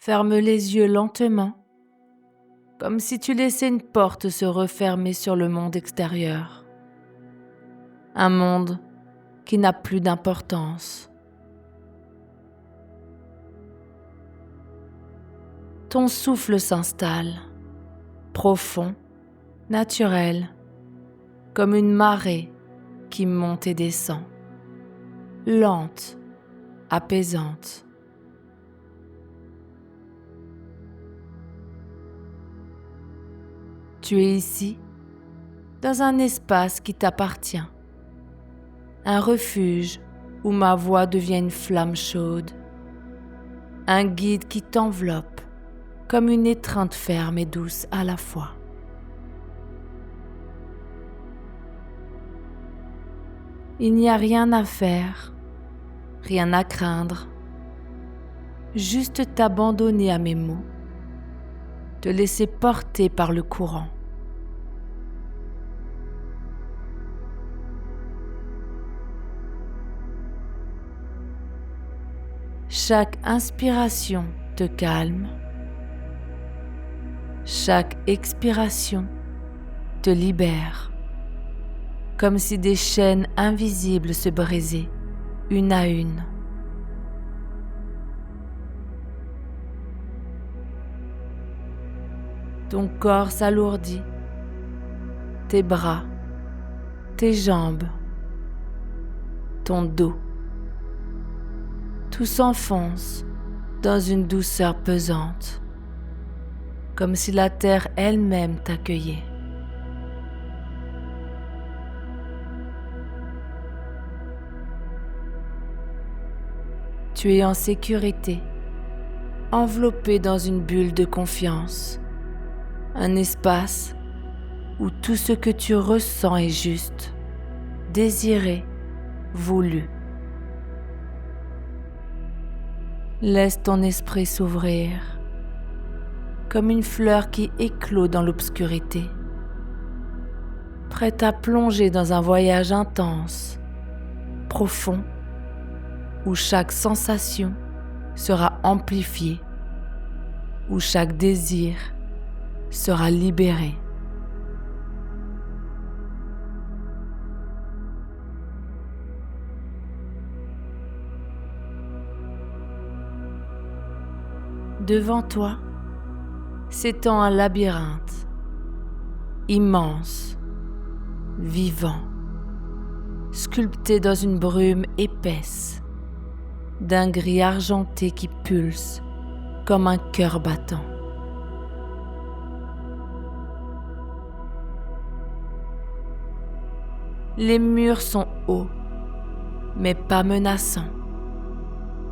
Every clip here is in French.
Ferme les yeux lentement, comme si tu laissais une porte se refermer sur le monde extérieur. Un monde qui n'a plus d'importance. Ton souffle s'installe, profond, naturel, comme une marée qui monte et descend, lente, apaisante. Tu es ici, dans un espace qui t'appartient, un refuge où ma voix devient une flamme chaude, un guide qui t'enveloppe comme une étreinte ferme et douce à la fois. Il n'y a rien à faire, rien à craindre, juste t'abandonner à mes mots, te laisser porter par le courant. Chaque inspiration te calme, chaque expiration te libère, comme si des chaînes invisibles se brisaient une à une. Ton corps s'alourdit, tes bras, tes jambes, ton dos. Tout s'enfonce dans une douceur pesante, comme si la terre elle-même t'accueillait. Tu es en sécurité, enveloppé dans une bulle de confiance, un espace où tout ce que tu ressens est juste, désiré, voulu. Laisse ton esprit s'ouvrir, comme une fleur qui éclot dans l'obscurité, prête à plonger dans un voyage intense, profond, où chaque sensation sera amplifiée, où chaque désir sera libéré. Devant toi s'étend un labyrinthe, immense, vivant, sculpté dans une brume épaisse, d'un gris argenté qui pulse comme un cœur battant. Les murs sont hauts, mais pas menaçants,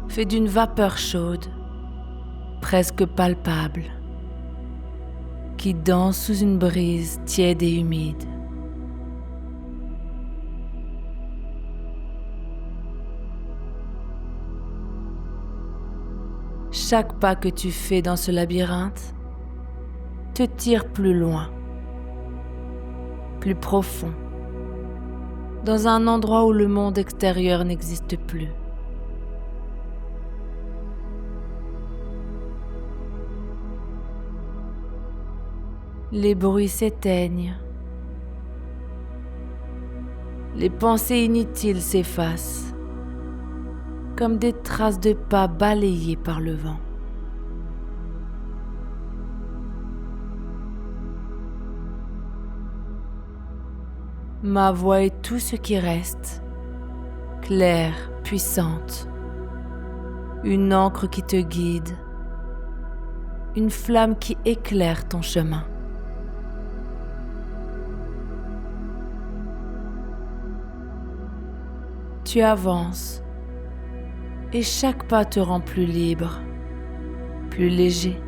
faits d'une vapeur chaude, presque palpable, qui danse sous une brise tiède et humide. Chaque pas que tu fais dans ce labyrinthe te tire plus loin, plus profond, dans un endroit où le monde extérieur n'existe plus. Les bruits s'éteignent, les pensées inutiles s'effacent, comme des traces de pas balayées par le vent. Ma voix est tout ce qui reste, claire, puissante, une encre qui te guide, une flamme qui éclaire ton chemin. Tu avances et chaque pas te rend plus libre, plus léger,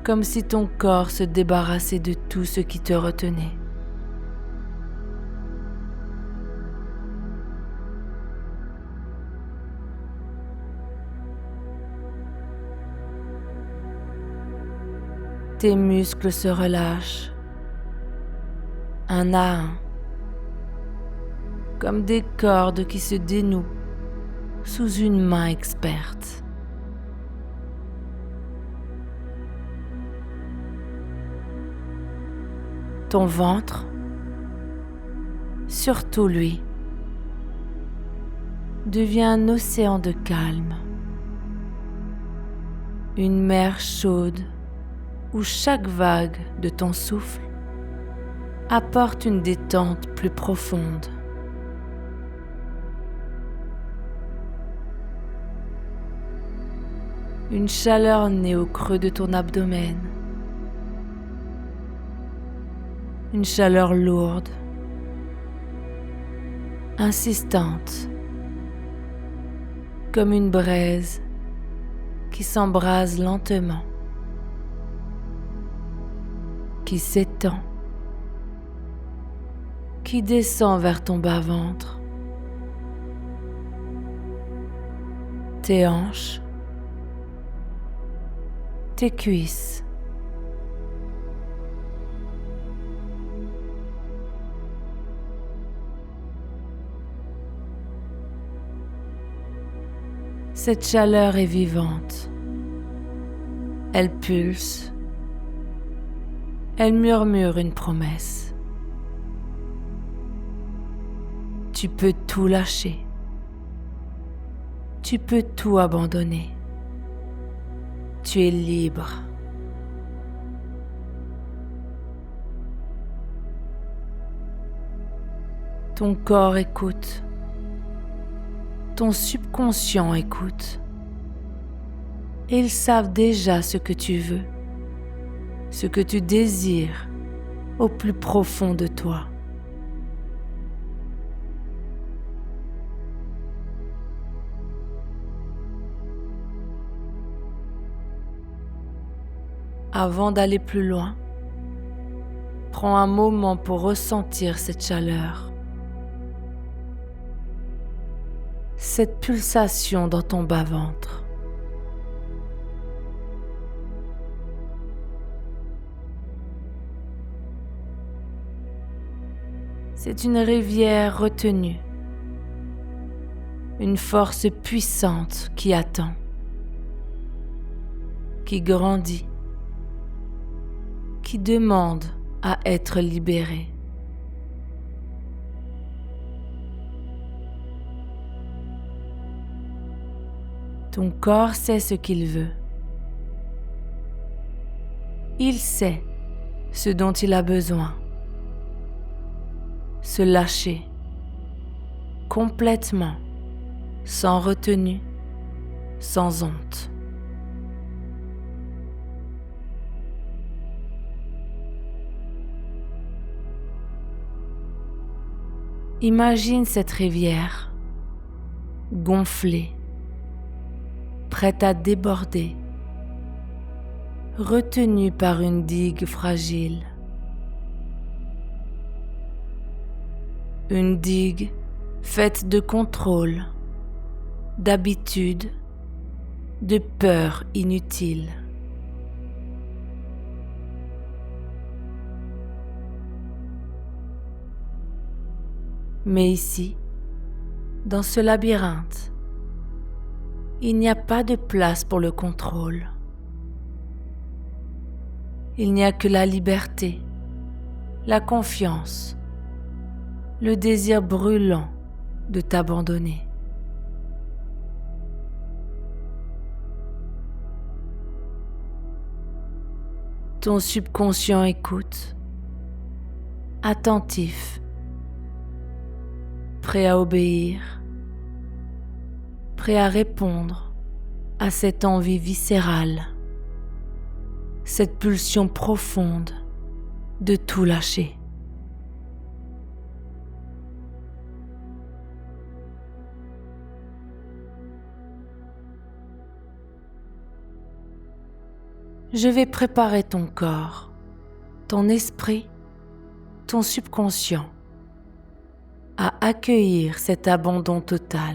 comme si ton corps se débarrassait de tout ce qui te retenait. Tes muscles se relâchent, un à un, comme des cordes qui se dénouent sous une main experte. Ton ventre, surtout lui, devient un océan de calme, une mer chaude où chaque vague de ton souffle apporte une détente plus profonde. Une chaleur naît au creux de ton abdomen, une chaleur lourde, insistante, comme une braise qui s'embrase lentement, qui s'étend, qui descend vers ton bas-ventre, tes hanches, tes cuisses. Cette chaleur est vivante. Elle pulse. Elle murmure une promesse. Tu peux tout lâcher. Tu peux tout abandonner. Tu es libre. Ton corps écoute. Ton subconscient écoute. Ils savent déjà ce que tu veux, ce que tu désires au plus profond de toi. Avant d'aller plus loin, prends un moment pour ressentir cette chaleur, cette pulsation dans ton bas-ventre. C'est une rivière retenue, une force puissante qui attend, qui grandit, qui demande à être libérée. Ton corps sait ce qu'il veut. Il sait ce dont il a besoin. Se lâcher complètement, sans retenue, sans honte. Imagine cette rivière, gonflée, prête à déborder, retenue par une digue fragile. Une digue faite de contrôle, d'habitude, de peur inutile. Mais ici, dans ce labyrinthe, il n'y a pas de place pour le contrôle. Il n'y a que la liberté, la confiance, le désir brûlant de t'abandonner. Ton subconscient écoute, attentif, prêt à obéir, prêt à répondre à cette envie viscérale, cette pulsion profonde de tout lâcher. Je vais préparer ton corps, ton esprit, ton subconscient à accueillir cet abandon total.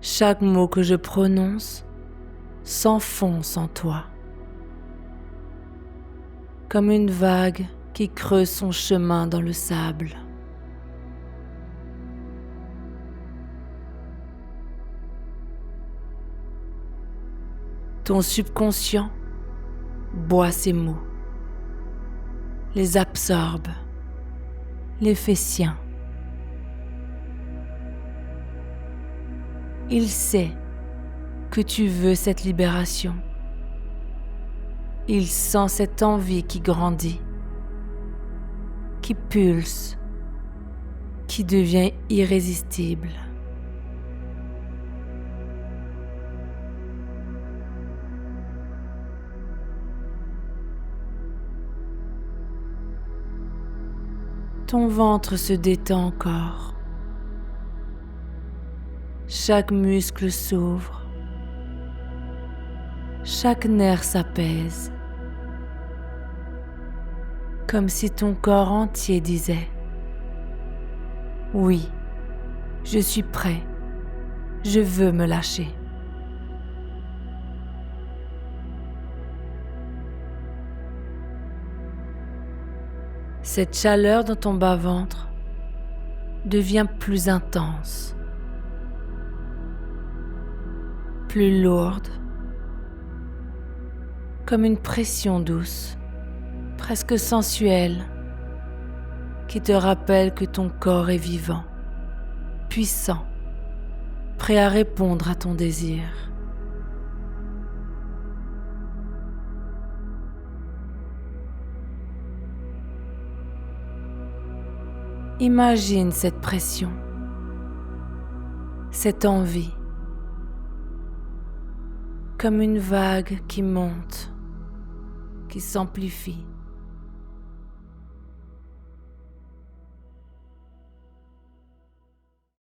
Chaque mot que je prononce s'enfonce en toi, comme une vague qui creuse son chemin dans le sable. Ton subconscient boit ces mots, les absorbe, les fait siens. Il sait que tu veux cette libération. Il sent cette envie qui grandit, qui pulse, qui devient irrésistible. Ton ventre se détend encore. Chaque muscle s'ouvre. Chaque nerf s'apaise. Comme si ton corps entier disait « Oui, je suis prêt. Je veux me lâcher. » Cette chaleur dans ton bas-ventre devient plus intense, plus lourde, comme une pression douce, presque sensuelle, qui te rappelle que ton corps est vivant, puissant, prêt à répondre à ton désir. Imagine cette pression, cette envie, comme une vague qui monte, qui s'amplifie,